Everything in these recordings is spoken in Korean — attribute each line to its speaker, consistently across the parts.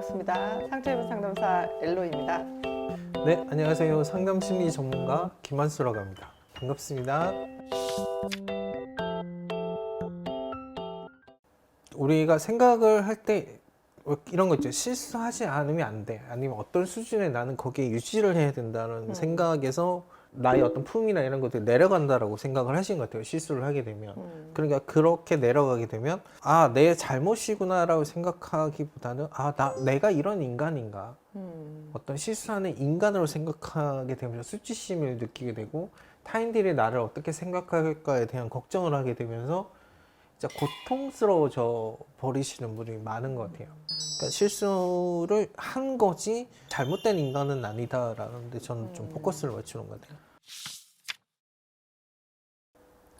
Speaker 1: 반갑습니다. 상처입은 상담사 엘로입니다.
Speaker 2: 네, 안녕하세요. 상담심리 전문가 김한수라고 합니다. 반갑습니다. 우리가 생각을 할 때 이런 거 있죠. 실수하지 않으면 안 돼. 아니면 어떤 수준에 나는 거기에 유지를 해야 된다는 생각에서 나의 어떤 품이나 이런 것들이 내려간다라고 생각을 하신 것 같아요. 실수를 하게 되면. 그러니까 그렇게 내려가게 되면 내 잘못이구나라고 생각하기보다는 내가 이런 인간인가. 어떤 실수하는 인간으로 생각하게 되면서 수치심을 느끼게 되고 타인들이 나를 어떻게 생각할까에 대한 걱정을 하게 되면서 진짜 고통스러워져 버리시는 분이 많은 것 같아요. 그러니까 실수를 한 거지 잘못된 인간은 아니다라는 데 저는 좀 포커스를 맞추는 것 같아요.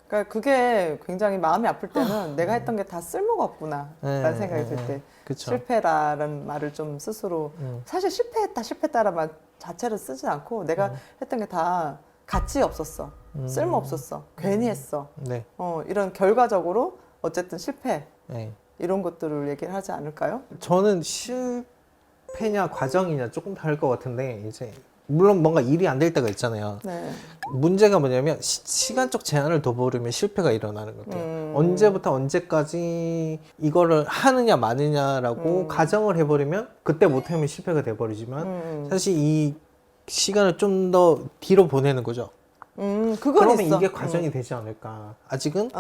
Speaker 1: 그러니까 그게 굉장히 마음이 아플 때는 내가 했던 게 다 쓸모가 없구나 라는 생각이 들 때
Speaker 2: 그쵸.
Speaker 1: 실패라는 말을 좀 스스로 사실 실패했다라는 말 자체를 쓰지 않고 내가 했던 게 다 가치 없었어, 쓸모 없었어, 괜히 했어,
Speaker 2: 네.
Speaker 1: 이런 결과적으로 어쨌든 실패
Speaker 2: 네.
Speaker 1: 이런 것들을 얘기를 하지 않을까요?
Speaker 2: 저는 실패냐 과정이냐 조금 다를 것 같은데 이제 물론 뭔가 일이 안 될 때가 있잖아요.
Speaker 1: 네.
Speaker 2: 문제가 뭐냐면 시간적 제한을 둬버리면 실패가 일어나는 것 같아요. 언제부터 언제까지 이거를 하느냐 마느냐라고 가정을 해버리면 그때 못하면 실패가 돼버리지만 사실 이 시간을 좀 더 뒤로 보내는 거죠.
Speaker 1: 그건
Speaker 2: 그러면
Speaker 1: 있어.
Speaker 2: 이게 과정이 되지 않을까. 아직은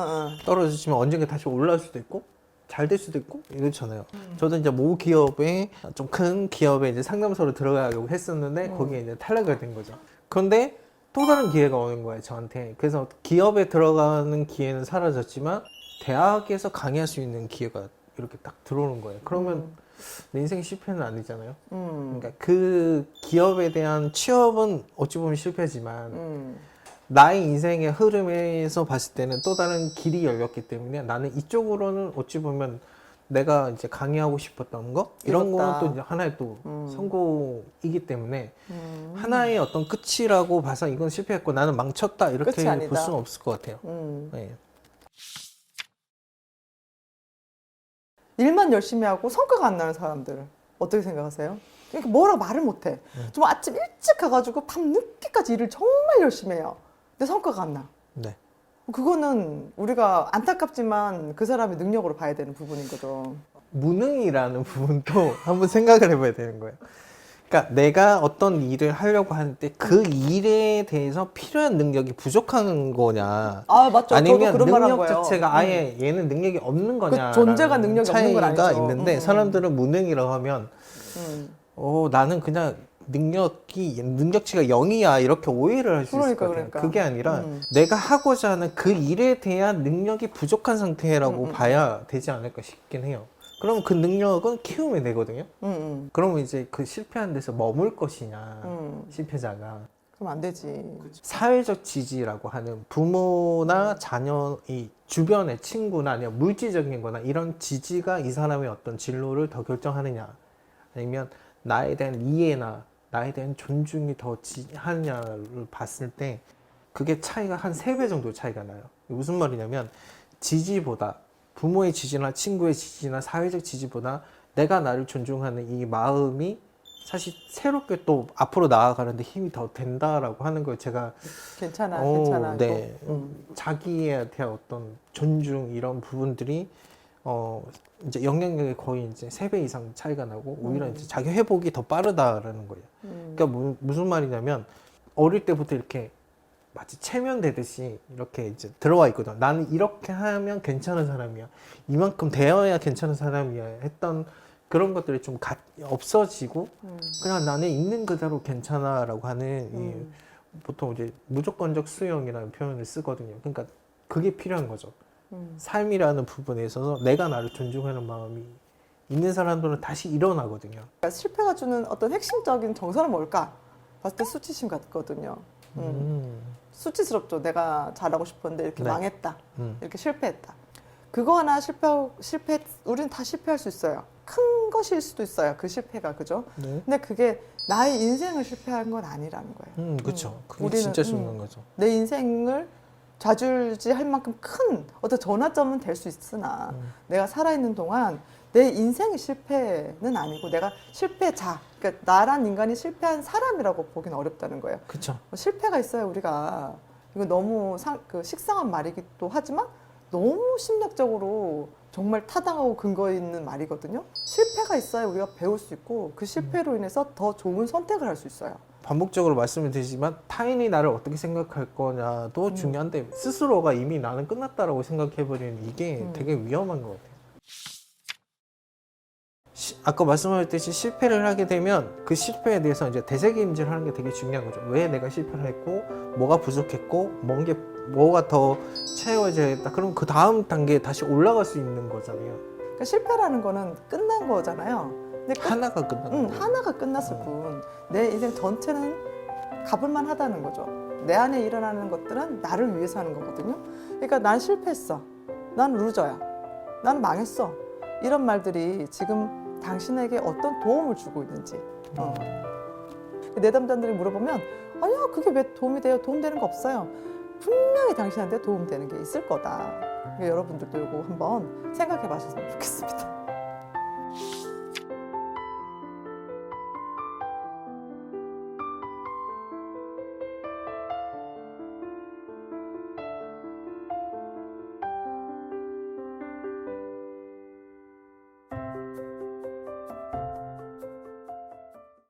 Speaker 2: 떨어지지만 언젠가 다시 올라올 수도 있고 잘 될 수도 있고 이렇잖아요. 저도 이제 모 기업에 좀 큰 기업에 이제 상담소로 들어가려고 했었는데 거기에 이제 탈락을 된 거죠. 그런데 또 다른 기회가 오는 거예요, 저한테. 그래서 기업에 들어가는 기회는 사라졌지만 대학에서 강의할 수 있는 기회가 이렇게 딱 들어오는 거예요. 그러면 내 인생 실패는 아니잖아요. 그러니까 그 기업에 대한 취업은 어찌 보면 실패지만 나의 인생의 흐름에서 봤을 때는 또 다른 길이 열렸기 때문에 나는 이쪽으로는 어찌 보면 내가 이제 강의하고 싶었던 거 이런 거는 또 이제 하나의 또 성공이기 때문에 하나의 어떤 끝이라고 봐서 이건 실패했고 나는 망쳤다 이렇게 볼 수는 없을 것 같아요. 네.
Speaker 1: 일만 열심히 하고 성과가 안 나는 사람들 어떻게 생각하세요? 그러니까 뭐라고 말을 못해. 좀 아침 일찍 가가지고 밤 늦게까지 일을 정말 열심히 해요. 근데 성과가 안 나.
Speaker 2: 네.
Speaker 1: 그거는 우리가 안타깝지만 그 사람의 능력으로 봐야 되는 부분이거든.
Speaker 2: 무능이라는 부분도 한번 생각을 해봐야 되는 거예요. 그러니까 내가 어떤 일을 하려고 하는데 그 일에 대해서 필요한 능력이 부족한 거냐,
Speaker 1: 맞죠.
Speaker 2: 아니면
Speaker 1: 저도 그런 말 한
Speaker 2: 능력
Speaker 1: 거예요.
Speaker 2: 자체가 아예 얘는 능력이 없는 거냐,
Speaker 1: 그 존재가 능력이 없는 건
Speaker 2: 차이가
Speaker 1: 아니죠.
Speaker 2: 있는데 사람들은 무능이라고 하면 나는 그냥 능력치가 0이야 이렇게 오해를 할 수 있을 것 같아요. 그게 아니라 내가 하고자 하는 그 일에 대한 능력이 부족한 상태라고 봐야 되지 않을까 싶긴 해요. 그러면 그 능력은 키우면 되거든요. 그러면 이제 그 실패한 데서 머물 것이냐, 실패자가.
Speaker 1: 그럼 안 되지.
Speaker 2: 사회적 지지라고 하는 부모나 자녀, 이 주변의 친구나 아니면 물질적인 거나 이런 지지가 이 사람의 어떤 진로를 더 결정하느냐, 아니면 나에 대한 이해나 나에 대한 존중이 더 하느냐를 봤을 때 그게 차이가 한 3배 정도 차이가 나요. 무슨 말이냐면 지지보다 부모의 지지나 친구의 지지나 사회적 지지보다 내가 나를 존중하는 이 마음이 사실 새롭게 또 앞으로 나아가는데 힘이 더 된다라고 하는 걸 제가
Speaker 1: 괜찮아.
Speaker 2: 네. 자기에 대한 어떤 존중 이런 부분들이 이제 영향력이 거의 이제 3배 이상 차이가 나고 오히려 이제 자기 회복이 더 빠르다라는 거예요. 그러니까 무슨 말이냐면 어릴 때부터 이렇게 마치 체면되듯이 이렇게 이제 들어와 있거든. 나는 이렇게 하면 괜찮은 사람이야. 이만큼 되어야 괜찮은 사람이야. 했던 그런 것들이 좀 없어지고 그냥 나는 있는 그대로 괜찮아라고 하는 보통 이제 무조건적 수용이라는 표현을 쓰거든요. 그러니까 그게 필요한 거죠. 삶이라는 부분에 있어서 내가 나를 존중하는 마음이 있는 사람들은 다시 일어나거든요.
Speaker 1: 그러니까 실패가 주는 어떤 핵심적인 정서는 뭘까? 봤을 때 수치심 같거든요. 수치스럽죠. 내가 잘하고 싶었는데 이렇게 망했다. 이렇게 실패했다. 그거 하나 우리는 다 실패할 수 있어요. 큰 것일 수도 있어요. 그 실패가, 그죠?
Speaker 2: 네.
Speaker 1: 근데 그게 나의 인생을 실패한 건 아니라는 거예요.
Speaker 2: 그렇죠. 그게
Speaker 1: 우리는,
Speaker 2: 진짜 중요한 거죠.
Speaker 1: 내 인생을 좌지우지할 만큼 큰 어떤 전환점은 될 수 있으나 내가 살아있는 동안 내 인생이 실패는 아니고 내가 실패자, 그러니까 나란 인간이 실패한 사람이라고 보기는 어렵다는 거예요.
Speaker 2: 그쵸.
Speaker 1: 실패가 있어야 우리가 이거 너무 식상한 말이기도 하지만 너무 심리학적으로 정말 타당하고 근거 있는 말이거든요. 실패가 있어야 우리가 배울 수 있고 그 실패로 인해서 더 좋은 선택을 할 수 있어요.
Speaker 2: 반복적으로 말씀을 드리지만 타인이 나를 어떻게 생각할 거냐도 중요한데 스스로가 이미 나는 끝났다라고 생각해버리는 이게 되게 위험한 것 같아요. 아까 말씀하셨듯이 실패를 하게 되면 그 실패에 대해서 이제 되새김질 하는 게 되게 중요한 거죠. 왜 내가 실패를 했고, 뭐가 부족했고, 뭐가 더 채워져야겠다. 그럼 그 다음 단계에 다시 올라갈 수 있는 거잖아요.
Speaker 1: 그러니까 실패라는 거는 끝난 거잖아요. 근데
Speaker 2: 하나가 끝난 거.
Speaker 1: 하나가 끝났을 뿐 내 인생 전체는 가볼만 하다는 거죠. 내 안에 일어나는 것들은 나를 위해서 하는 거거든요. 그러니까 난 실패했어. 난 루저야. 난 망했어. 이런 말들이 지금 당신에게 어떤 도움을 주고 있는지. 내담자들이 물어보면 아니요, 그게 왜 도움이 돼요? 도움되는 거 없어요. 분명히 당신한테 도움되는 게 있을 거다. 그러니까 여러분들도 이거 한번 생각해 보셨으면 좋겠습니다.